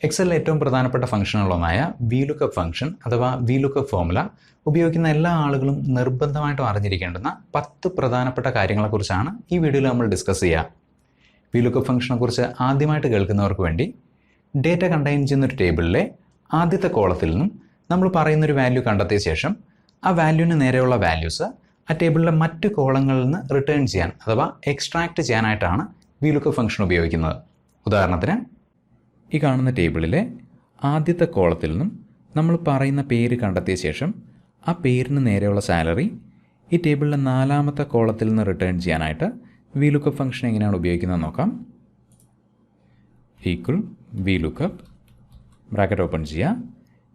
എക്സലിലെ ഏറ്റവും പ്രധാനപ്പെട്ട ഫംഗ്ഷനുകളൊന്നായ VLOOKUP function അഥവാ VLOOKUP ഫോർമുല ഉപയോഗിക്കുന്ന എല്ലാ ആളുകളും നിർബന്ധമായിട്ടും അറിഞ്ഞിരിക്കേണ്ടുന്ന 10 പ്രധാനപ്പെട്ട കാര്യങ്ങളെക്കുറിച്ചാണ് ഈ വീഡിയോയിൽ നമ്മൾ ഡിസ്കസ് ചെയ്യുക. VLOOKUP ഫംഗ്ഷനെക്കുറിച്ച് ആദ്യമായിട്ട് കേൾക്കുന്നവർക്ക് വേണ്ടി ഡേറ്റ കണ്ടെയ്ൻ ചെയ്യുന്ന ഒരു ടേബിളിലെ ആദ്യത്തെ കോളത്തിൽ നിന്നും നമ്മൾ പറയുന്നൊരു വാല്യൂ കണ്ടെത്തിയ ശേഷം ആ വാല്യൂവിന് നേരെയുള്ള വാല്യൂസ് ആ ടേബിളിലെ മറ്റ് കോളങ്ങളിൽ നിന്ന് റിട്ടേൺ ചെയ്യാൻ അഥവാ എക്സ്ട്രാക്റ്റ് ചെയ്യാനായിട്ടാണ് VLOOKUP ഫംഗ്ഷൻ ഉപയോഗിക്കുന്നത്. ഉദാഹരണത്തിന് ഈ കാണുന്ന ടേബിളിലെ ആദ്യത്തെ കോളത്തിൽ നിന്നും നമ്മൾ പറയുന്ന പേര് കണ്ടെത്തിയ ശേഷം ആ പേരിന് നേരെയുള്ള സാലറി ഈ ടേബിളിലെ നാലാമത്തെ കോളത്തിൽ നിന്ന് റിട്ടേൺ ചെയ്യാനായിട്ട് VLOOKUP ഫംഗ്ഷൻ എങ്ങനെയാണ് ഉപയോഗിക്കുന്നത് നോക്കാം. ഈക്വൽ VLOOKUP ബ്രാക്കറ്റ് ഓപ്പൺ ചെയ്യുക.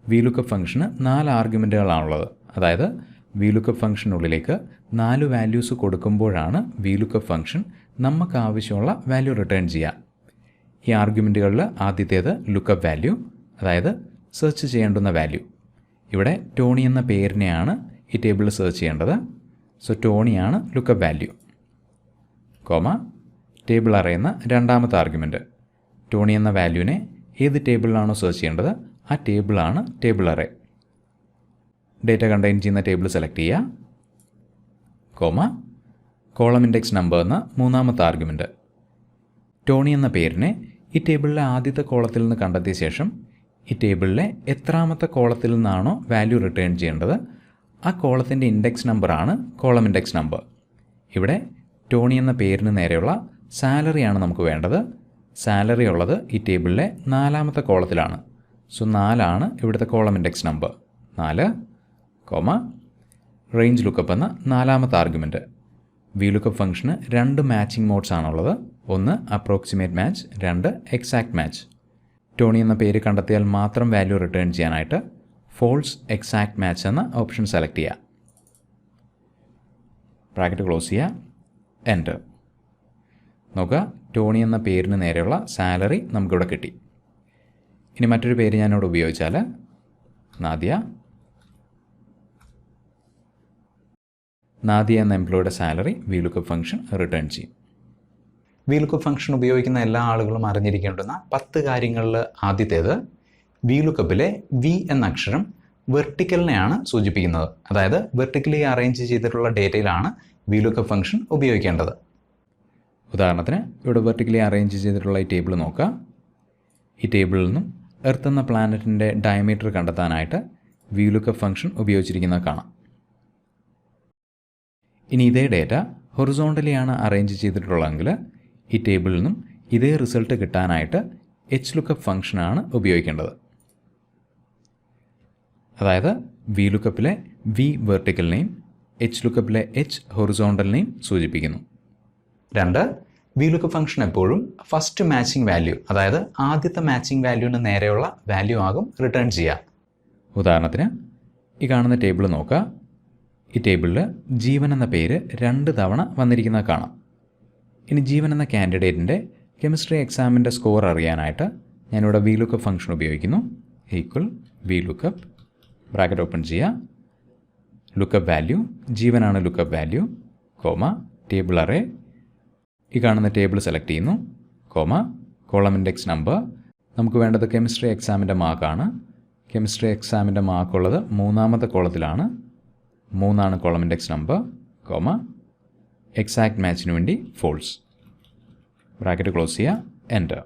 VLOOKUP ഫംഗ്ഷന് 4 ആർഗ്യുമെൻറ്റുകളാണുള്ളത്. അതായത് VLOOKUP ഫംഗ്ഷനുള്ളിലേക്ക് 4 വാല്യൂസ് കൊടുക്കുമ്പോഴാണ് VLOOKUP ഫംഗ്ഷൻ നമുക്ക് ആവശ്യമുള്ള വാല്യൂ റിട്ടേൺ ചെയ്യുക. ഈ ആർഗ്യുമെൻറ്റുകളിൽ ആദ്യത്തേത് ലുക്കപ്പ് വാല്യൂ, അതായത് സെർച്ച് ചെയ്യേണ്ടുന്ന വാല്യൂ. ഇവിടെ ടോണി എന്ന പേരിനെയാണ് ഈ ടേബിളിൽ സെർച്ച് ചെയ്യേണ്ടത്. സോ ടോണിയാണ് ലുക്കപ്പ് വാല്യൂ. കോമ ടേബിൾ അറയുന്ന രണ്ടാമത്തെ ആർഗ്യുമെൻറ്റ്. ടോണി എന്ന വാല്യൂവിനെ ഏത് ടേബിളിലാണോ സെർച്ച് ചെയ്യേണ്ടത് ആ ടേബിളാണ് ടേബിൾ അറേ. ഡേറ്റ കണ്ടെയ്ൻ ചെയ്യുന്ന ടേബിൾ സെലക്ട് ചെയ്യുക. കോമ കോളം ഇൻഡെക്സ് നമ്പർ എന്ന മൂന്നാമത്തെ ആർഗ്യുമെൻറ്റ്. ടോണി എന്ന പേരിനെ ഈ ടേബിളിലെ ആദ്യത്തെ കോളത്തിൽ നിന്ന് കണ്ടെത്തിയ ശേഷം ഈ ടേബിളിലെ എത്രാമത്തെ കോളത്തിൽ നിന്നാണോ വാല്യൂ റിട്ടേൺ ചെയ്യേണ്ടത് ആ കോളത്തിൻ്റെ ഇൻഡെക്സ് നമ്പറാണ് കോളം ഇൻഡെക്സ് നമ്പർ. ഇവിടെ ടോണി എന്ന പേരിന് നേരെയുള്ള സാലറിയാണ് നമുക്ക് വേണ്ടത്. സാലറി ഉള്ളത് ഈ ടേബിളിലെ നാലാമത്തെ കോളത്തിലാണ്. സോ 4 ഇവിടുത്തെ column index number. 4 comma range lookup എന്ന നാലാമത്തെ ആർഗ്യുമെൻറ്റ്. VLOOKUP ഫംഗ്ഷന് 2 മാച്ചിങ് മോഡ്സ് ആണുള്ളത്. ഒന്ന് approximate match, 2 exact match. Tony എന്ന പേര് കണ്ടെത്തിയാൽ മാത്രം വാല്യൂ റിട്ടേൺ ചെയ്യാനായിട്ട് ഫോൾസ് എക്സാക്ട് മാച്ച് എന്ന ഓപ്ഷൻ സെലക്ട് ചെയ്യുക. ബ്രാക്കറ്റ് ക്ലോസ് ചെയ്യുക. എൻ്റർ. നോക്കുക, ടോണി എന്ന പേരിന് നേരെയുള്ള സാലറി നമുക്കിവിടെ കിട്ടി. ഇനി മറ്റൊരു പേര് ഞാനിവിടെ ഉപയോഗിച്ചാൽ നാദിയ എന്ന എംപ്ലോയിയുടെ സാലറി VLOOKUP ഫംഗ്ഷൻ റിട്ടേൺ ചെയ്യും. VLOOKUP ഫംഗ്ഷൻ ഉപയോഗിക്കുന്ന എല്ലാ ആളുകളും അറിഞ്ഞിരിക്കേണ്ടുന്ന 10 കാര്യങ്ങളിൽ ആദ്യത്തേത് VLOOKUPലെ V എന്ന അക്ഷരം വെർട്ടിക്കലിനെയാണ് സൂചിപ്പിക്കുന്നത്. അതായത് വെർട്ടിക്കലി അറേഞ്ച് ചെയ്തിട്ടുള്ള ഡേറ്റയിലാണ് VLOOKUP ഫംഗ്ഷൻ ഉപയോഗിക്കേണ്ടത്. ഉദാഹരണത്തിന് ഇവിടെ വെർട്ടിക്കലി അറേഞ്ച് ചെയ്തിട്ടുള്ള ഈ ടേബിൾ നോക്കുക. ഈ ടേബിളിൽ നിന്നും എർത്ത് എന്ന പ്ലാനറ്റിൻ്റെ ഡയമീറ്റർ കണ്ടെത്താനായിട്ട് VLOOKUP ഫംഗ്ഷൻ ഉപയോഗിച്ചിരിക്കുന്നത് കാണാം. ഇനി ഇതേ ഡേറ്റ ഹൊറിസോണ്ടലിയാണ് അറേഞ്ച് ചെയ്തിട്ടുള്ളതെങ്കിൽ ഈ ടേബിളിൽ നിന്നും ഇതേ റിസൾട്ട് കിട്ടാനായിട്ട് HLOOKUP ഫംഗ്ഷനാണ് ഉപയോഗിക്കേണ്ടത്. അതായത് VLOOKUPലെ V വെർട്ടിക്കലിനെയും HLOOKUPലെ H ഹൊറിസോണ്ടലിനെയും സൂചിപ്പിക്കുന്നു. 2 VLOOKUP ഫംഗ്ഷൻ എപ്പോഴും ഫസ്റ്റ് മാച്ചിങ് വാല്യൂ, അതായത് ആദ്യത്തെ മാച്ചിങ് വാല്യൂവിന് നേരെയുള്ള വാല്യൂ ആകും റിട്ടേൺ ചെയ്യുക. ഉദാഹരണത്തിന് ഈ കാണുന്ന ടേബിൾ നോക്കുക. ഈ ടേബിളിൽ ജീവൻ എന്ന പേര് 2 തവണ വന്നിരിക്കുന്നത് കാണാം. ഇനി ജീവൻ എന്ന കാൻഡിഡേറ്റിൻ്റെ കെമിസ്ട്രി എക്സാമിൻ്റെ സ്കോർ അറിയാനായിട്ട് ഞാനിവിടെ VLOOKUP ഫംഗ്ഷൻ ഉപയോഗിക്കുന്നു. ഈക്വൽ VLOOKUP ബ്രാക്കറ്റ് ഓപ്പൺ ചെയ്യുക. ലുക്കപ്പ് വാല്യൂ, ജീവനാണ് lookup value, comma table array. ഈ കാണുന്ന ടേബിൾ സെലക്ട് ചെയ്യുന്നു. Comma column index number. നമുക്ക് വേണ്ടത് കെമിസ്ട്രി എക്സാമിൻ്റെ മാർക്കാണ്. കെമിസ്ട്രി എക്സാമിൻ്റെ മാർക്കുള്ളത് 3ാമത്തെ കോളത്തിലാണ്. 3 column index number, comma exact മാച്ചിന് വേണ്ടി ഫോൾസ്. ബ്രാക്കറ്റ് ക്ലോസ് ചെയ്യുക. എൻ്റർ.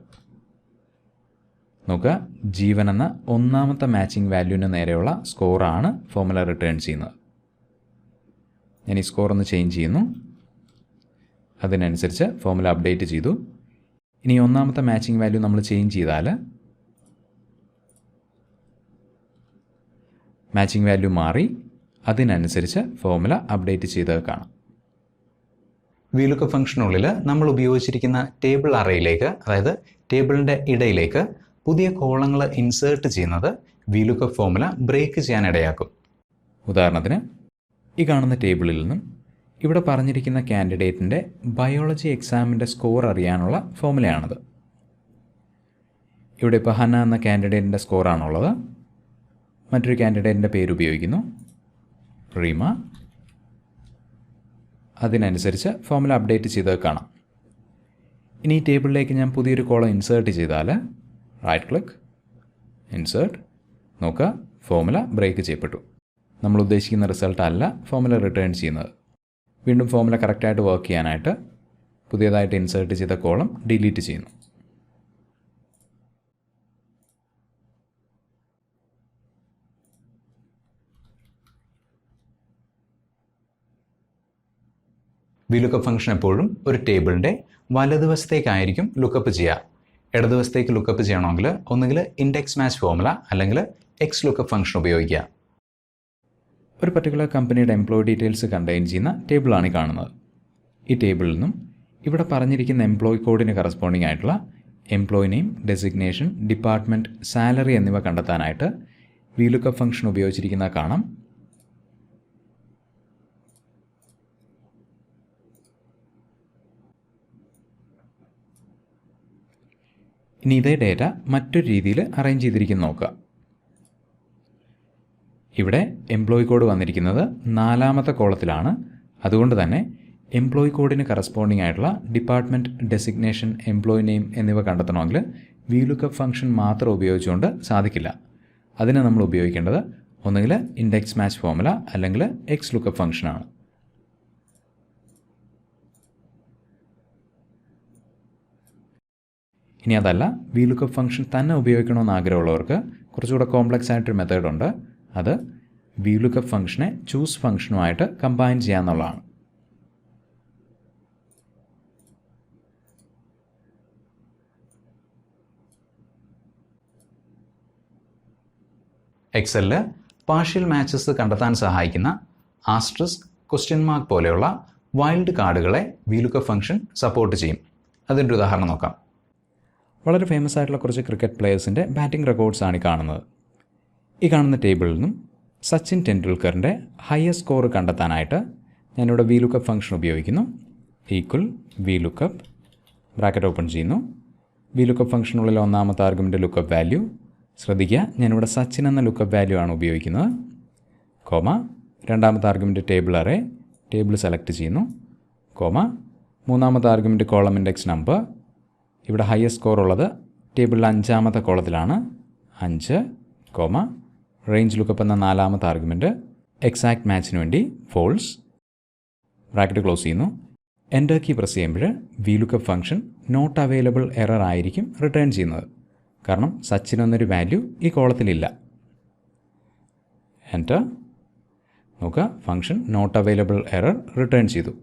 നോക്കുക, ജീവൻ എന്ന 1ാമത്തെ മാച്ചിങ് വാല്യൂവിന് നേരെയുള്ള സ്കോറാണ് ഫോർമുല റിട്ടേൺ ചെയ്യുന്നത്. ഞാൻ ഈ സ്കോർ ഒന്ന് ചേഞ്ച് ചെയ്യുന്നു. അതിനനുസരിച്ച് ഫോർമുല അപ്ഡേറ്റ് ചെയ്തു. ഇനി 1ാമത്തെ മാച്ചിങ് വാല്യൂ നമ്മൾ ചേഞ്ച് ചെയ്താൽ മാച്ചിങ് വാല്യൂ മാറി. അതിനനുസരിച്ച് ഫോർമുല അപ്ഡേറ്റ് ചെയ്തത് കാണാം. VLOOKUP ഫംഗ്ഷനുള്ളിൽ നമ്മൾ ഉപയോഗിച്ചിരിക്കുന്ന ടേബിൾ അറയിലേക്ക്, അതായത് ടേബിളിൻ്റെ ഇടയിലേക്ക് പുതിയ കോളങ്ങൾ ഇൻസേർട്ട് ചെയ്യുന്നത് VLOOKUP ഫോർമുല ബ്രേക്ക് ചെയ്യാൻ ഇടയാക്കും. ഉദാഹരണത്തിന് ഈ കാണുന്ന ടേബിളിൽ നിന്നും ഇവിടെ പറഞ്ഞിരിക്കുന്ന കാൻഡിഡേറ്റിൻ്റെ ബയോളജി എക്സാമിൻ്റെ സ്കോർ അറിയാനുള്ള ഫോർമുലയാണത്. ഇവിടെ ഇപ്പോൾ ഹന്ന എന്ന കാൻഡിഡേറ്റിൻ്റെ സ്കോറാണുള്ളത്. മറ്റൊരു കാൻഡിഡേറ്റിൻ്റെ പേര് ഉപയോഗിക്കുന്നു, റീമ. അതിനനുസരിച്ച് ഫോർമുല അപ്ഡേറ്റ് ചെയ്തത് കാണാം. ഇനി ഈ ടേബിളിലേക്ക് ഞാൻ പുതിയൊരു കോളം ഇൻസേർട്ട് ചെയ്താൽ റൈറ്റ് ക്ലിക്ക്, ഇൻസേർട്ട്. നോക്കുക, ഫോർമുല ബ്രേക്ക് ചെയ്യപ്പെട്ടു. നമ്മൾ ഉദ്ദേശിക്കുന്ന റിസൾട്ട് അല്ല ഫോർമുല റിട്ടേൺ ചെയ്യുന്നത്. വീണ്ടും ഫോർമുല കറക്റ്റായിട്ട് വർക്ക് ചെയ്യാനായിട്ട് പുതിയതായിട്ട് ഇൻസേർട്ട് ചെയ്ത കോളം ഡിലീറ്റ് ചെയ്യുന്നു. VLOOKUP ഫംഗ്ഷൻ എപ്പോഴും ഒരു ടേബിളിൻ്റെ വലതുവശത്തേക്കായിരിക്കും ലുക്കപ്പ് ചെയ്യുക. ഇടതുവശത്തേക്ക് ലുക്കപ്പ് ചെയ്യണമെങ്കിൽ ഒന്നുകിൽ ഇൻഡെക്സ് മാച്ച് ഫോർമുല അല്ലെങ്കിൽ XLOOKUP ഫംഗ്ഷൻ ഉപയോഗിക്കുക. ഒരു പർട്ടിക്കുലർ കമ്പനിയുടെ എംപ്ലോയി ഡീറ്റെയിൽസ് കണ്ടെയ്ൻ ചെയ്യുന്ന ടേബിളാണ് ഈ കാണുന്നത്. ഈ ടേബിളിൽ നിന്നും ഇവിടെ പറഞ്ഞിരിക്കുന്ന എംപ്ലോയി കോഡിന് കറസ്പോണ്ടിങ് ആയിട്ടുള്ള employee name, designation, department, salary എന്നിവ കണ്ടെത്താനായിട്ട് VLOOKUP ഫംഗ്ഷൻ ഉപയോഗിച്ചിരിക്കുന്നത് കാണാം. ഇനി ഇതേ ഡേറ്റ മറ്റൊരു രീതിയിൽ അറേഞ്ച് ചെയ്തിരിക്കുന്നു നോക്കുക. ഇവിടെ എംപ്ലോയി കോഡ് വന്നിരിക്കുന്നത് 4ാമത്തെ കോളത്തിലാണ്. അതുകൊണ്ട് തന്നെ എംപ്ലോയി കോഡിന് കറസ്പോണ്ടിങ് ആയിട്ടുള്ള ഡിപ്പാർട്ട്മെൻറ്റ്, ഡെസിഗ്നേഷൻ, എംപ്ലോയി നെയിം എന്നിവ കണ്ടെത്തണമെങ്കിൽ VLOOKUP ഫംഗ്ഷൻ മാത്രം ഉപയോഗിച്ചുകൊണ്ട് സാധിക്കില്ല. അതിന് നമ്മൾ ഉപയോഗിക്കേണ്ടത് ഒന്നുകിൽ ഇൻഡെക്സ് മാച്ച് ഫോർമുല അല്ലെങ്കിൽ XLOOKUP ഫംഗ്ഷനാണ്. ഇനി അതല്ല, VLOOKUP ഫംഗ്ഷൻ തന്നെ ഉപയോഗിക്കണമെന്ന് ആഗ്രഹമുള്ളവർക്ക് കുറച്ചുകൂടെ കോംപ്ലക്സ് ആയിട്ടൊരു മെത്തേഡുണ്ട്. അത് VLOOKUP ഫംഗ്ഷനെ ചൂസ് ഫംഗ്ഷനുമായിട്ട് കമ്പൈൻ ചെയ്യാന്നുള്ളതാണ്. എക്സലിൽ പാർഷ്യൽ മാച്ചസ് കണ്ടെത്താൻ സഹായിക്കുന്ന ആസ്റ്ററിസ്ക്, ക്വസ്റ്റ്യൻ മാർക്ക് പോലെയുള്ള വൈൽഡ് കാർഡുകളെ VLOOKUP ഫംഗ്ഷൻ സപ്പോർട്ട് ചെയ്യും. അതിൻ്റെ ഉദാഹരണം നോക്കാം. വളരെ ഫേമസ് ആയിട്ടുള്ള കുറച്ച് ക്രിക്കറ്റ് പ്ലെയേഴ്സിൻ്റെ ബാറ്റിംഗ് റെക്കോർഡ്സാണ് ഈ കാണുന്നത്. ഈ കാണുന്ന ടേബിളിൽ നിന്നും സച്ചിൻ ടെണ്ടുൽക്കറിൻ്റെ ഹയസ്റ്റ് സ്കോർ കണ്ടെത്താനായിട്ട് ഞാനിവിടെ VLOOKUP ഫംഗ്ഷൻ ഉപയോഗിക്കുന്നു. ഈക്വൽ VLOOKUP ബ്രാക്കറ്റ് ഓപ്പൺ ചെയ്യുന്നു. VLOOKUP ഫംഗ്ഷനുള്ളിൽ 1ാമത്തെ ആർഗ്യുമെൻ്റ് ലുക്കപ്പ് വാല്യൂ. ശ്രദ്ധിക്കുക, ഞാനിവിടെ സച്ചിൻ എന്ന ലുക്കപ്പ് വാല്യൂ ആണ് ഉപയോഗിക്കുന്നത്. കോമ 2ാമത്തെ argument table array, table select ചെയ്യുന്നു. കോമ 3ാമത്തെ ആർഗ്യുമെൻ്റ് കോളം ഇൻഡെക്സ് നമ്പർ. ഇവിടെ ഹയസ്റ്റ് സ്കോർ ഉള്ളത് ടേബിളിൽ 5ാമത്തെ കോളത്തിലാണ്, 5. കോമ റേഞ്ച് ലുക്കപ്പ് എന്ന 4ാമത്തെ ആർഗ്യുമെൻറ്റ് എക്സാക്ട് മാച്ചിന് വേണ്ടി ഫോൾസ്. ബ്രാക്കറ്റ് ക്ലോസ് ചെയ്യുന്നു. എൻ്റർ കീ പ്രസ് ചെയ്യുമ്പോൾ VLOOKUP function not available error ആയിരിക്കും റിട്ടേൺ ചെയ്യുന്നത്. കാരണം സച്ചിൻ എന്നൊരു വാല്യൂ ഈ കോളത്തിലില്ല. എൻ്റർ. നോക്കുക, function not available error return ചെയ്തു.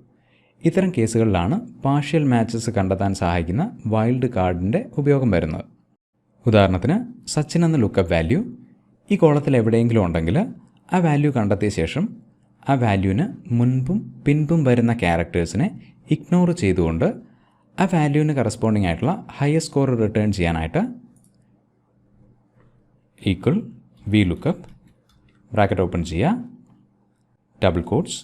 ഇത്തരം കേസുകളിലാണ് പാർഷ്യൽ മാച്ചസ് കണ്ടെത്താൻ സഹായിക്കുന്ന വൈൽഡ് കാർഡിൻ്റെ ഉപയോഗം വരുന്നത്. ഉദാഹരണത്തിന് സച്ചിൻ എന്ന ലുക്കപ്പ് വാല്യൂ ഈ കോളത്തിൽ എവിടെയെങ്കിലും ഉണ്ടെങ്കിൽ ആ വാല്യൂ കണ്ടെത്തിയ ശേഷം ആ വാല്യൂവിന് മുൻപും പിൻപും വരുന്ന ക്യാരക്ടേഴ്സിനെ ഇഗ്നോർ ചെയ്തുകൊണ്ട് ആ വാല്യൂവിന് കറസ്പോണ്ടിങ് ആയിട്ടുള്ള ഹയസ്റ്റ് സ്കോർ റിട്ടേൺ ചെയ്യാനായിട്ട് ഈക്വൽ VLOOKUP ബ്രാക്കറ്റ് ഓപ്പൺ ചെയ്യുക, double quotes,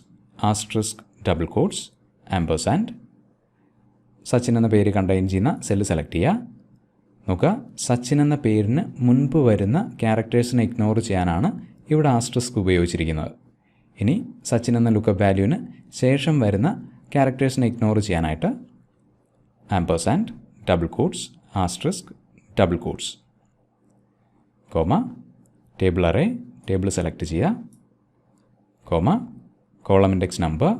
asterisk double quotes, ampersand. Sachin എന്ന പേര് കണ്ടെയ്ൻ ചെയ്യുന്ന സെല്ല് സെലക്ട് ചെയ്യുക. നോക്കുക, സച്ചിൻ എന്ന പേരിന് മുൻപ് വരുന്ന ക്യാരക്ടേഴ്സിനെ ഇഗ്നോർ ചെയ്യാനാണ് ഇവിടെ ആസ്റ്ററിസ്ക് ഉപയോഗിച്ചിരിക്കുന്നത്. ഇനി സച്ചിൻ എന്ന ലുക്കപ്പ് വാല്യൂവിന് ശേഷം വരുന്ന ക്യാരക്ടേഴ്സിനെ ഇഗ്നോർ ചെയ്യാനായിട്ട് ampersand double quotes, asterisk double quotes, comma table array, table select ചെയ്യുക. Comma column index number,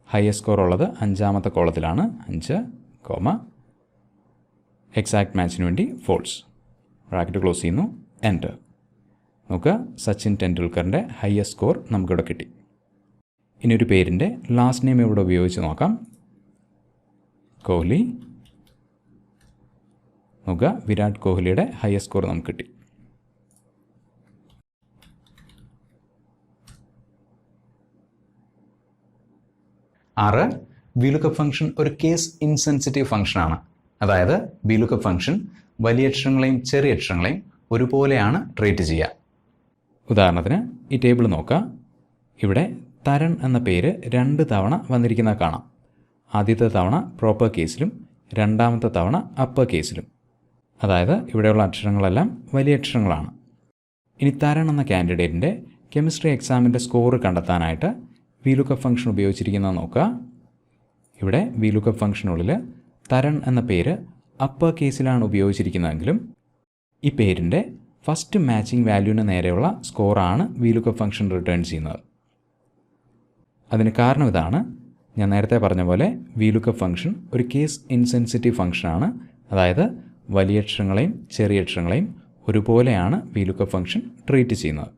highest score ഉള്ളത് 5ാമത്തെ കോളത്തിലാണ്, 5. കോമ എക്സാക്ട് മാച്ചിന് വേണ്ടി ഫോൾസ്. ബ്രാക്കറ്റ് ക്ലോസ് ചെയ്യുന്നു. എൻ്റർ. നോക്കുക, സച്ചിൻ ടെണ്ടുൽക്കറിൻ്റെ ഹയസ്റ്റ് സ്കോർ നമുക്കിവിടെ കിട്ടി. ഇനി ഒരു പേരിൻ്റെ ലാസ്റ്റ് നെയിം ഇവിടെ ഉപയോഗിച്ച് നോക്കാം. കോഹ്ലി. നോക്കുക, വിരാട് കോഹ്ലിയുടെ ഹയസ്റ്റ് സ്കോർ നമുക്ക് കിട്ടി. VLOOKUP ഫംഗ്ഷൻ ഒരു കേസ് ഇൻസെൻസിറ്റീവ് ഫംഗ്ഷനാണ്. അതായത് VLOOKUP ഫംഗ്ഷൻ വലിയ അക്ഷരങ്ങളെയും ചെറിയ അക്ഷരങ്ങളെയും ഒരുപോലെയാണ് ട്രീറ്റ് ചെയ്യുക. ഉദാഹരണത്തിന് ഈ ടേബിൾ നോക്കുക. ഇവിടെ തരൺ എന്ന പേര് 2 തവണ വന്നിരിക്കുന്നത് കാണാം. ആദ്യത്തെ തവണ പ്രോപ്പർ കേസിലും 2ാമത്തെ തവണ അപ്പർ കേസിലും. അതായത് ഇവിടെയുള്ള അക്ഷരങ്ങളെല്ലാം വലിയ അക്ഷരങ്ങളാണ്. ഇനി തരൺ എന്ന കാൻഡിഡേറ്റിൻ്റെ കെമിസ്ട്രി എക്സാമിൻ്റെ സ്കോർ കണ്ടെത്താനായിട്ട് VLOOKUP ഫംഗ്ഷൻ ഉപയോഗിച്ചിരിക്കുന്നത് നോക്കുക. ഇവിടെ VLOOKUP ഫംഗ്ഷനുള്ളിൽ തരൺ എന്ന പേര് അപ്പർ കേസിലാണ് ഉപയോഗിച്ചിരിക്കുന്നതെങ്കിലും ഈ പേരിൻ്റെ ഫസ്റ്റ് മാച്ചിങ് വാല്യൂവിന് നേരെയുള്ള സ്കോറാണ് VLOOKUP ഫംഗ്ഷൻ റിട്ടേൺ ചെയ്യുന്നത്. അതിന് കാരണം ഇതാണ്. ഞാൻ നേരത്തെ പറഞ്ഞ പോലെ VLOOKUP ഫംഗ്ഷൻ ഒരു കേസ് ഇൻസെൻസിറ്റീവ് ഫംഗ്ഷനാണ്. അതായത് വലിയ അക്ഷരങ്ങളെയും ചെറിയ അക്ഷരങ്ങളെയും ഒരുപോലെയാണ് VLOOKUP ഫംഗ്ഷൻ ട്രീറ്റ് ചെയ്യുന്നത്.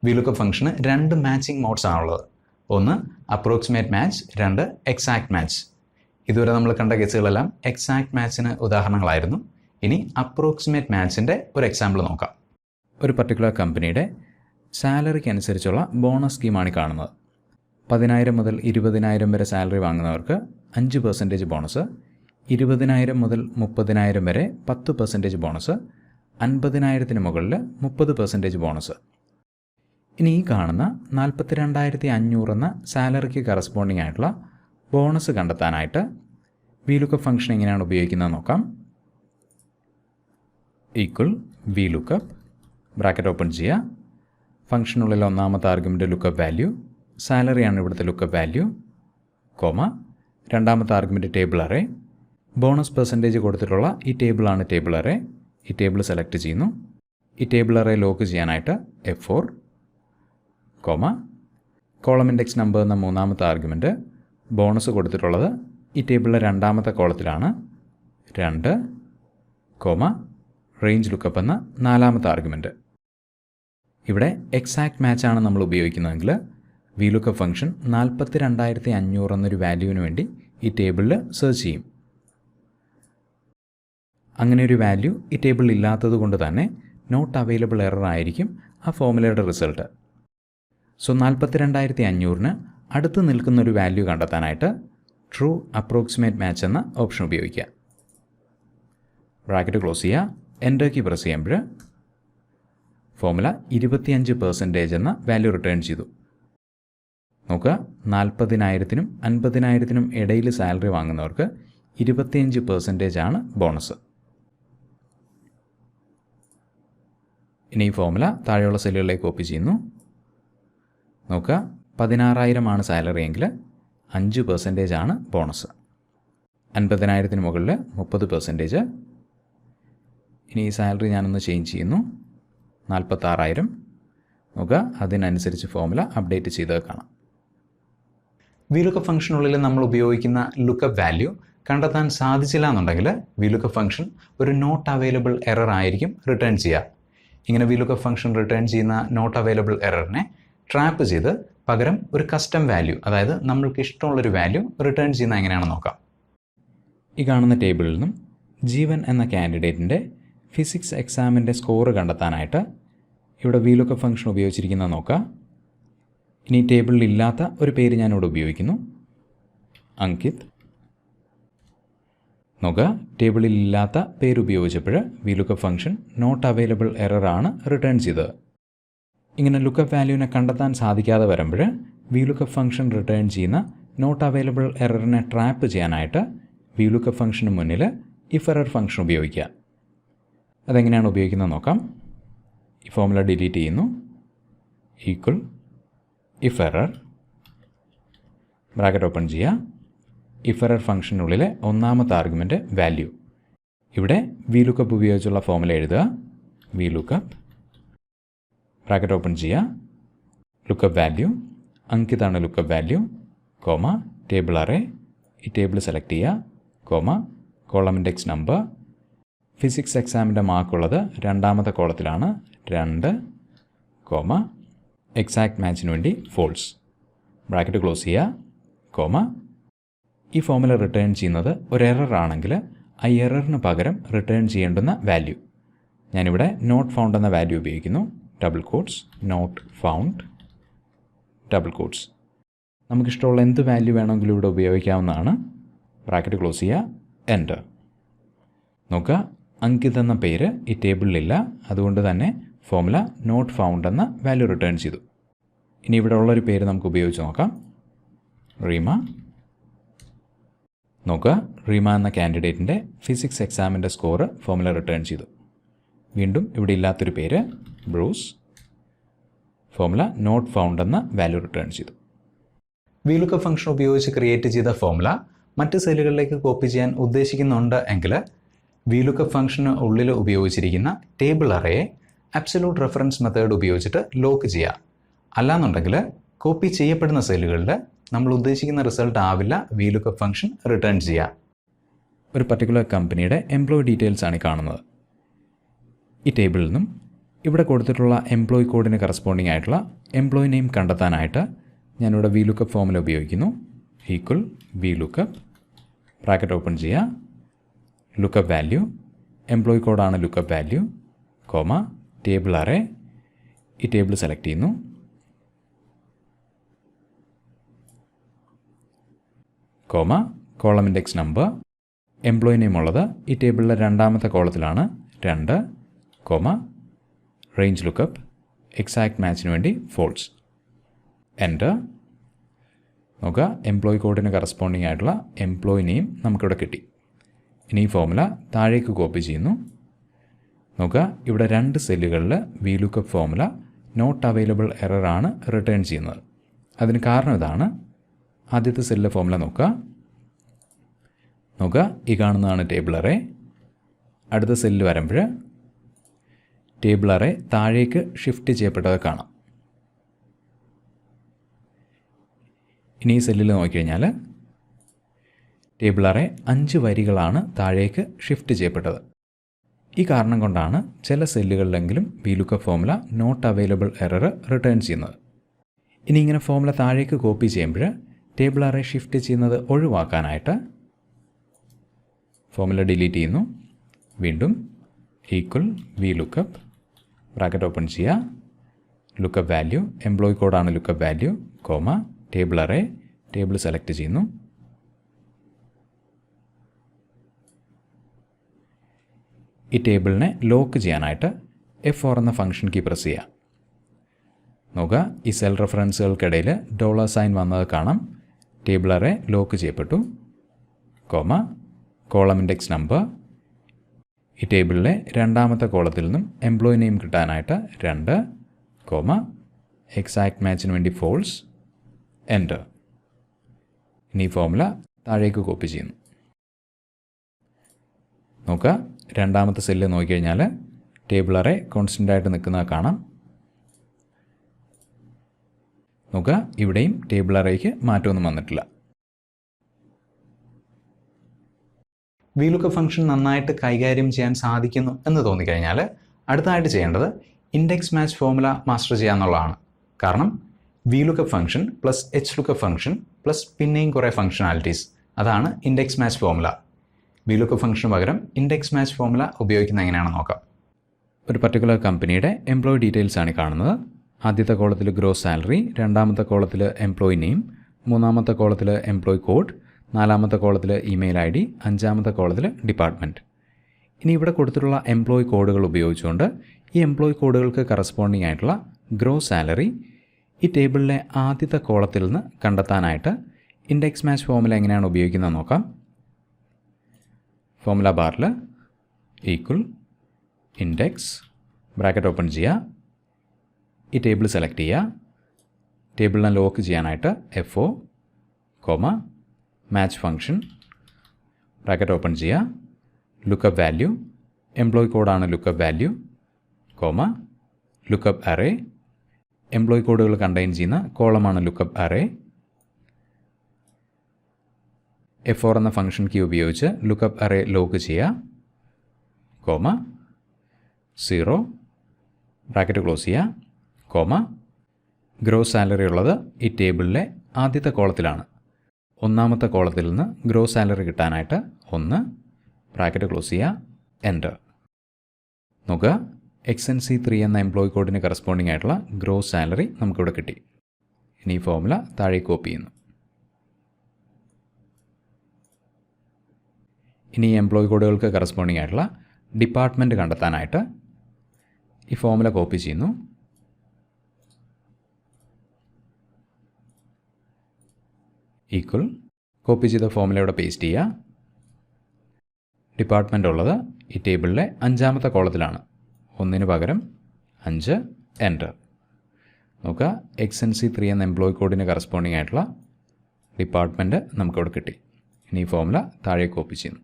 VLOOKUP ഫംഗ്ഷന് 2 മാച്ചിങ് മോഡ്സ് ആണുള്ളത്. ഒന്ന് അപ്രോക്സിമേറ്റ് മാച്ച്, 2 എക്സാക്ട് മാച്ച്. ഇതുവരെ നമ്മൾ കണ്ട കേസുകളെല്ലാം എക്സാക്ട് മാച്ചിന് ഉദാഹരണങ്ങളായിരുന്നു. ഇനി അപ്രോക്സിമേറ്റ് മാച്ചിൻ്റെ ഒരു എക്സാമ്പിൾ നോക്കാം. ഒരു പർട്ടിക്കുലർ കമ്പനിയുടെ സാലറിക്ക് അനുസരിച്ചുള്ള ബോണസ് സ്കീമാണ് കാണുന്നത്. 10,000 മുതൽ 20,000 വരെ സാലറി വാങ്ങുന്നവർക്ക് 5% ബോണസ്, 20,000 മുതൽ 30,000 വരെ 10% ബോണസ്, 50,000 മുകളിൽ 30% ബോണസ്. ഇനി ഈ കാണുന്ന 42,500 എന്ന സാലറിക്ക് കറസ്പോണ്ടിങ് ആയിട്ടുള്ള ബോണസ് കണ്ടെത്താനായിട്ട് VLOOKUP ഫംഗ്ഷൻ എങ്ങനെയാണ് ഉപയോഗിക്കുന്നത് നോക്കാം. ഈക്വൽ VLOOKUP ബ്രാക്കറ്റ് ഓപ്പൺ ചെയ്യുക. ഫംഗ്ഷനുള്ളിൽ ഒന്നാമത്തെ ആർഗ്യുമെൻ്റ് ലുക്കപ്പ് വാല്യൂ, സാലറിയാണ് ഇവിടുത്തെ ലുക്കപ്പ് വാല്യൂ, കോമ രണ്ടാമത്തെ argument table array, bonus percentage കൊടുത്തിട്ടുള്ള ഈ ടേബിളാണ് ടേബിൾ അറേ. ഈ ടേബിൾ സെലക്ട് ചെയ്യുന്നു. ഈ ടേബിൾ അറേ ലോക്ക് ചെയ്യാനായിട്ട് F4, comma column index number എന്ന മൂന്നാമത്തെ ആർഗ്യുമെൻറ്റ്, ബോണസ് കൊടുത്തിട്ടുള്ളത് ഈ ടേബിളിലെ രണ്ടാമത്തെ കോളത്തിലാണ് 2, കോമ റേഞ്ച് ലുക്കപ്പ് എന്ന നാലാമത്തെ ആർഗ്യുമെൻറ്റ്. ഇവിടെ എക്സാക്ട് മാച്ചാണ് നമ്മൾ ഉപയോഗിക്കുന്നതെങ്കിൽ VLOOKUP ഫംഗ്ഷൻ 42,500 എന്നൊരു വാല്യൂവിന് വേണ്ടി ഈ ടേബിളിൽ സെർച്ച് ചെയ്യും. അങ്ങനെ ഒരു വാല്യൂ ഈ ടേബിളിൽ ഇല്ലാത്തത് കൊണ്ട് തന്നെ നോട്ട് അവൈലബിൾ എറർ ആയിരിക്കും ആ ഫോർമുലയുടെ റിസൾട്ട്. സോ 42,500ന് അടുത്ത് നിൽക്കുന്നൊരു വാല്യൂ കണ്ടെത്താനായിട്ട് ട്രൂ അപ്രോക്സിമേറ്റ് മാച്ച് എന്ന ഓപ്ഷൻ ഉപയോഗിക്കുക. ബ്രാക്കറ്റ് ക്ലോസ് ചെയ്യുക. എൻ്റർ കീ പ്രസ് ചെയ്യുമ്പോൾ ഫോർമുല 25% എന്ന വാല്യൂ റിട്ടേൺ ചെയ്തു. നോക്കുക, 40,000-നും 50,000-നും ഇടയിൽ സാലറി വാങ്ങുന്നവർക്ക് 25% ആണ് ബോണസ്. ഇനി ഈ ഫോർമുല താഴെയുള്ള സെല്ലുകളിലേക്ക് കോപ്പി ചെയ്യുന്നു. നോക്കുക, 16,000 ആണ് സാലറി എങ്കിൽ 5% ആണ് ബോണസ്. 50,000-ന് മുകളിൽ 30%. ഇനി ഈ സാലറി ഞാനൊന്ന് ചേഞ്ച് ചെയ്യുന്നു, 46,000. നോക്കുക, അതിനനുസരിച്ച് ഫോർമുല അപ്ഡേറ്റ് ചെയ്ത് കാണാം. VLOOKUP ഫംഗ്ഷനുള്ളിൽ നമ്മൾ ഉപയോഗിക്കുന്ന ലുക്കപ്പ് വാല്യൂ കണ്ടെത്താൻ സാധിച്ചില്ല എന്നുണ്ടെങ്കിൽ VLOOKUP ഫംഗ്ഷൻ ഒരു നോട്ട് അവൈലബിൾ എറർ ആയിരിക്കും റിട്ടേൺ ചെയ്യുക. ഇങ്ങനെ VLOOKUP ഫംഗ്ഷൻ റിട്ടേൺ ചെയ്യുന്ന നോട്ട് അവൈലബിൾ എററിനെ ട്രാപ്പ് ചെയ്ത് പകരം ഒരു കസ്റ്റം വാല്യൂ, അതായത് നമ്മൾക്ക് ഇഷ്ടമുള്ളൊരു വാല്യൂ റിട്ടേൺ ചെയ്യുന്ന എങ്ങനെയാണെന്ന് നോക്കാം. ഈ കാണുന്ന ടേബിളിൽ നിന്നും ജീവൻ എന്ന കാൻഡിഡേറ്റിൻ്റെ ഫിസിക്സ് എക്സാമിൻ്റെ സ്കോർ കണ്ടെത്താനായിട്ട് ഇവിടെ VLOOKUP ഫംഗ്ഷൻ ഉപയോഗിച്ചിരിക്കുന്നത് നോക്കുക. ഇനി ടേബിളിൽ ഇല്ലാത്ത ഒരു പേര് ഞാനിവിടെ ഉപയോഗിക്കുന്നു, അങ്കിത്. നോക്കുക, ടേബിളിൽ ഇല്ലാത്ത പേര് ഉപയോഗിച്ചപ്പോൾ VLOOKUP function not available error ആണ് റിട്ടേൺ ചെയ്തത്. ഇങ്ങനെ ലുക്കപ്പ് വാല്യൂവിനെ കണ്ടെത്താൻ സാധിക്കാതെ വരുമ്പോൾ VLOOKUP ഫംഗ്ഷൻ റിട്ടേൺ ചെയ്യുന്ന നോട്ട് അവൈലബിൾ എററിനെ ട്രാപ്പ് ചെയ്യാനായിട്ട് VLOOKUP ഫംഗ്ഷന് മുന്നിൽ ഇഫ് എറർ ഫംഗ്ഷൻ ഉപയോഗിക്കുക. അതെങ്ങനെയാണ് ഉപയോഗിക്കുന്നത് നോക്കാം. ഈ ഫോർമുല ഡിലീറ്റ് ചെയ്യുന്നു. Equal if error bracket open ചെയ്യുക. ഇഫ് എറർ ഫംഗ്ഷനുള്ളിലെ ഒന്നാമത്തെ ആർഗ്യുമെൻറ്റ് വാല്യൂ. ഇവിടെ VLOOKUP ഉപയോഗിച്ചുള്ള ഫോർമുല എഴുതുക. VLOOKUP ബ്രാക്കറ്റ് ഓപ്പൺ ചെയ്യുക. ലുക്കപ്പ് വാല്യൂ, അങ്കിതാണ് lookup value, comma table array. ഈ ടേബിൾ സെലക്ട് ചെയ്യുക, comma column index number. Physics എക്സാമിൻ്റെ മാർക്കുള്ളത് രണ്ടാമത്തെ കോളത്തിലാണ് 2, കോമ എക്സാക്ട് മാച്ചിന് വേണ്ടി ഫോൾസ്. ബ്രാക്കറ്റ് ക്ലോസ് ചെയ്യുക, കോമ. ഈ ഫോർമുല റിട്ടേൺ ചെയ്യുന്നത് ഒരു എറർ ആണെങ്കിൽ ആ എററിന് പകരം റിട്ടേൺ ചെയ്യേണ്ടുന്ന വാല്യൂ. ഞാനിവിടെ നോട്ട് ഫൗണ്ട് എന്ന വാല്യൂ ഉപയോഗിക്കുന്നു. Double quotes, not found, double quotes. നമുക്കിഷ്ടമുള്ള എന്ത് വാല്യൂ വേണമെങ്കിലും ഇവിടെ ഉപയോഗിക്കാവുന്നതാണ്. ബ്രാക്കറ്റ് ക്ലോസ് ചെയ്യുക, എൻ്റർ. നോക്കുക, അങ്കിത് എന്ന പേര് ഈ ടേബിളിലില്ല. അതുകൊണ്ട് തന്നെ ഫോർമുല നോട്ട് ഫൗണ്ട് എന്ന വാല്യൂ റിട്ടേൺ ചെയ്തു. ഇനി ഇവിടെ ഉള്ളൊരു പേര് നമുക്ക് ഉപയോഗിച്ച് നോക്കാം, റീമ. നോക്കുക, റീമ എന്ന കാൻഡിഡേറ്റിൻ്റെ ഫിസിക്സ് എക്സാമിൻ്റെ സ്കോർ ഫോർമുല റിട്ടേൺ ചെയ്തു. വീണ്ടും ഇവിടെ ഇല്ലാത്തൊരു പേര് ബ്രൂസ്. ഫോർമുല നോട്ട് ഫൗണ്ട് എന്ന വാല്യൂ റിട്ടേൺ ചെയ്തു. VLOOKUP ഫംഗ്ഷൻ ഉപയോഗിച്ച് ക്രിയേറ്റ് ചെയ്ത ഫോർമുല മറ്റ് സെല്ലുകളിലേക്ക് കോപ്പി ചെയ്യാൻ ഉദ്ദേശിക്കുന്നുണ്ട് എങ്കിൽ VLOOKUP ഫംഗ്ഷന് ഉള്ളിൽ ഉപയോഗിച്ചിരിക്കുന്ന ടേബിൾ അറയെ അബ്സല്യൂട്ട് റെഫറൻസ് മെത്തേഡ് ഉപയോഗിച്ചിട്ട് ലോക്ക് ചെയ്യുക. അല്ലാന്നുണ്ടെങ്കിൽ കോപ്പി ചെയ്യപ്പെടുന്ന സെല്ലുകളിൽ നമ്മൾ ഉദ്ദേശിക്കുന്ന റിസൾട്ട് ആവില്ല VLOOKUP ഫംഗ്ഷൻ റിട്ടേൺ ചെയ്യുക. ഒരു പർട്ടിക്കുലർ കമ്പനിയുടെ എംപ്ലോയി ഡീറ്റെയിൽസ് ആണ് കാണുന്നത്. ഈ ടേബിളിൽ നിന്നും ഇവിടെ കൊടുത്തിട്ടുള്ള എംപ്ലോയി കോഡിന് കറസ്പോണ്ടിങ് ആയിട്ടുള്ള എംപ്ലോയി നെയിം കണ്ടെത്താനായിട്ട് ഞാനിവിടെ VLOOKUP ഫോമുല ഉപയോഗിക്കുന്നു. ഈക്വൽ VLOOKUP ബ്രാക്കറ്റ് ഓപ്പൺ ചെയ്യുക, ലുക്കപ്പ് വാല്യൂ, എംപ്ലോയി കോഡാണ് lookup value, comma table array. ഈ ടേബിൾ സെലക്ട് ചെയ്യുന്നു, comma column index number, employee name ഉള്ളത് ഈ ടേബിളിലെ രണ്ടാമത്തെ കോളത്തിലാണ് 2, കോമ റേഞ്ച് ലുക്കപ്പ് എക്സാക്ട് മാച്ചിന് വേണ്ടി ഫോൾസ്. എൻ്റർ. നോക്കുക, എംപ്ലോയി കോഡിന് കറസ്പോണ്ടിങ് ആയിട്ടുള്ള എംപ്ലോയി നെയിം നമുക്കിവിടെ കിട്ടി. ഇനി ഈ ഫോമുല താഴേക്ക് കോപ്പി ചെയ്യുന്നു. നോക്കുക, ഇവിടെ 2 സെല്ലുകളിൽ VLOOKUP formula not available error ആണ് റിട്ടേൺ ചെയ്യുന്നത്. അതിന് കാരണം ഇതാണ്. ആദ്യത്തെ സെല്ലിലെ ഫോമുല നോക്കുക, ഈ കാണുന്നതാണ് ടേബിൾ അറേ. അടുത്ത സെല്ലിൽ വരുമ്പോൾ ടേബിൾ അറേ താഴേക്ക് ഷിഫ്റ്റ് ചെയ്യപ്പെട്ടത് കാണാം. ഇനി ഈ സെല്ലിൽ നോക്കിക്കഴിഞ്ഞാൽ ടേബിൾ അറേ 5 വരികളാണ് താഴേക്ക് ഷിഫ്റ്റ് ചെയ്യപ്പെട്ടത്. ഈ കാരണം കൊണ്ടാണ് ചില സെല്ലുകളിലെങ്കിലും VLOOKUP formula not available error return ചെയ്യുന്നത്. ഇനി ഇങ്ങനെ ഫോമുല താഴേക്ക് കോപ്പി ചെയ്യുമ്പോൾ ടേബിൾ അറേ ഷിഫ്റ്റ് ചെയ്യുന്നത് ഒഴിവാക്കാനായിട്ട് ഫോമുല ഡിലീറ്റ് ചെയ്യുന്നു. വീണ്ടും ഈക്വൽ VLOOKUP ബ്രാക്കറ്റ് ഓപ്പൺ ചെയ്യുക, ലുക്കപ്പ് വാല്യൂ, എംപ്ലോയി കോഡാണ് lookup value, comma table array, table select ചെയ്യുന്നു. ഈ ടേബിളിനെ ലോക്ക് ചെയ്യാനായിട്ട് F4 എന്ന ഫംഗ്ഷൻ കീ പ്രസ് ചെയ്യുക. നോക്കുക, ഈ സെൽ റെഫറൻസുകൾക്കിടയിൽ $സൈൻ വന്നത് കാണാം. ടേബിൾ അറേ ലോക്ക് ചെയ്യപ്പെട്ടു, കോമ കോളം ഇൻഡെക്സ് നമ്പർ. ഈ ടേബിളിലെ രണ്ടാമത്തെ കോളത്തിൽ നിന്നും എംപ്ലോയി നെയിം കിട്ടാനായിട്ട് 2, കോമ എക്സാക്ട് മാച്ചിന് വേണ്ടി ഫോൾസ്. എൻ്റർ. ഇനി ഫോമുല താഴേക്ക് കോപ്പി ചെയ്യുന്നു. നോക്കുക, രണ്ടാമത്തെ സെല്ല് നോക്കിക്കഴിഞ്ഞാൽ ടേബിൾ അറേ കോൺസ്റ്റൻ്റ് ആയിട്ട് നിൽക്കുന്നത് കാണാം. നോക്കുക, ഇവിടെയും ടേബിൾ അറേക്ക് മാറ്റമൊന്നും വന്നിട്ടില്ല. VLOOKUP ഫംഗ്ഷൻ നന്നായിട്ട് കൈകാര്യം ചെയ്യാൻ സാധിക്കുന്നു എന്ന് തോന്നിക്കഴിഞ്ഞാൽ അടുത്തതായിട്ട് ചെയ്യേണ്ടത് ഇൻഡെക്സ് മാച്ച് ഫോമുല മാസ്റ്റർ ചെയ്യാന്നുള്ളതാണ്. കാരണം VLOOKUP function plus HLOOKUP function plus പിന്നെയും കുറേ ഫംഗ്ഷനാലിറ്റീസ്, അതാണ് ഇൻഡെക്സ് മാച്ച് ഫോമുല. VLOOKUP ഫംഗ്ഷന് പകരം ഇൻഡെക്സ് മാച്ച് ഫോമുല ഉപയോഗിക്കുന്നത് എങ്ങനെയാണെന്ന് നോക്കാം. ഒരു പർട്ടിക്കുലർ കമ്പനിയുടെ എംപ്ലോയി ഡീറ്റെയിൽസ് ആണ് കാണുന്നത്. ആദ്യത്തെ കോളത്തിൽ ഗ്രോസ് സാലറി, രണ്ടാമത്തെ കോളത്തിൽ എംപ്ലോയി നെയിം, മൂന്നാമത്തെ കോളത്തിൽ എംപ്ലോയി കോഡ്, നാലാമത്തെ കോളത്തിൽ ഇമെയിൽ ID, അഞ്ചാമത്തെ കോളത്തിൽ ഡിപ്പാർട്ട്മെൻറ്റ്. ഇനി ഇവിടെ കൊടുത്തിട്ടുള്ള എംപ്ലോയി കോഡുകൾ ഉപയോഗിച്ചുകൊണ്ട് ഈ എംപ്ലോയി കോഡുകൾക്ക് കറസ്പോണ്ടിങ് ആയിട്ടുള്ള ഗ്രോസ് സാലറി ഈ ടേബിളിലെ ആദ്യത്തെ കോളത്തിൽ നിന്ന് കണ്ടെത്താനായിട്ട് ഇൻഡെക്സ് മാച്ച് ഫോമുല എങ്ങനെയാണ് ഉപയോഗിക്കുന്നത് നോക്കാം. ഫോമുല ബാറിൽ ഈക്വൽ ഇൻഡെക്സ് ബ്രാക്കറ്റ് ഓപ്പൺ ചെയ്യുക, ഈ ടേബിൾ സെലക്ട് ചെയ്യുക. ടേബിളിനെ ലോക്ക് ചെയ്യാനായിട്ട് F4, comma match function bracket open ചെയ്യുക, ലുക്കപ്പ് വാല്യൂ, എംപ്ലോയി കോഡാണ് lookup value, comma lookup array, employee കോഡുകൾ കണ്ടെയ്ൻ ചെയ്യുന്ന കോളമാണ് ലുക്കപ്പ് അറേ. F4 എന്ന ഫംഗ്ഷൻ കീ ഉപയോഗിച്ച് ലുക്കപ്പ് അറേ ലോക്ക് ചെയ്യുക, കോമ 0 ബ്രാക്കറ്റ് ക്ലോസ് ചെയ്യുക, കോമ ഗ്രോസ് സാലറി ഉള്ളത് ഈ ടേബിളിലെ ആദ്യത്തെ കോളത്തിലാണ്. ഒന്നാമത്തെ കോളത്തിൽ നിന്ന് ഗ്രോസ് സാലറി കിട്ടാനായിട്ട് 1 ബ്രാക്കറ്റ് ക്ലോസ് ചെയ്യുക, എൻ്റർ. നോക്കുക, XNC3 എന്ന എംപ്ലോയി കോഡിന് കറസ്പോണ്ടിങ് ആയിട്ടുള്ള ഗ്രോസ് സാലറി നമുക്കിവിടെ കിട്ടി. ഇനി ഈ ഫോമുല താഴെ കോപ്പി ചെയ്യുന്നു. ഇനി ഈ എംപ്ലോയി കോഡുകൾക്ക് കറസ്പോണ്ടിങ് ആയിട്ടുള്ള ഡിപ്പാർട്ട്മെൻറ്റ് കണ്ടെത്താനായിട്ട് ഈ ഫോമുല കോപ്പി ചെയ്യുന്നു. ഈക്വൽ കോപ്പി ചെയ്ത ഫോമുല ഇവിടെ പേസ്റ്റ് ചെയ്യുക. ഡിപ്പാർട്ട്മെൻ്റ് ഉള്ളത് ഈ ടേബിളിലെ അഞ്ചാമത്തെ കോളത്തിലാണ്. 1 പകരം 5, എൻ്റർ. നോക്കുക, XNC3 എന്ന എംപ്ലോയി കോഡിന് കറസ്പോണ്ടിങ് ആയിട്ടുള്ള ഡിപ്പാർട്ട്മെൻറ്റ് നമുക്കിവിടെ കിട്ടി. ഇനി ഈ ഫോമുല താഴെ കോപ്പി ചെയ്യുന്നു.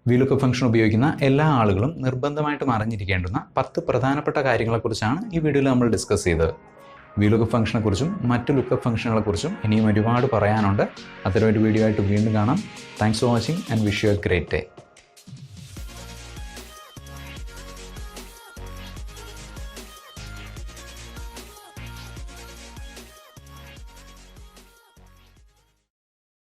VLOOKUP ഫംഗ്ഷൻ ഉപയോഗിക്കുന്ന എല്ലാ ആളുകളും നിർബന്ധമായിട്ടും അറിഞ്ഞിരിക്കേണ്ടുന്ന 10 പ്രധാനപ്പെട്ട കാര്യങ്ങളെക്കുറിച്ചാണ് ഈ വീഡിയോയിൽ നമ്മൾ ഡിസ്കസ് ചെയ്തത്. VLOOKUP ഫംഗ്ഷനെക്കുറിച്ചും മറ്റ് ലുക്കപ്പ് ഫംഗ്ഷനുകളെക്കുറിച്ചും ഇനിയും ഒരുപാട് പറയാനുണ്ട്. അത്തരമൊരു വീഡിയോ ആയിട്ട് വീണ്ടും കാണാം. Thanks for watching and wish you A great day.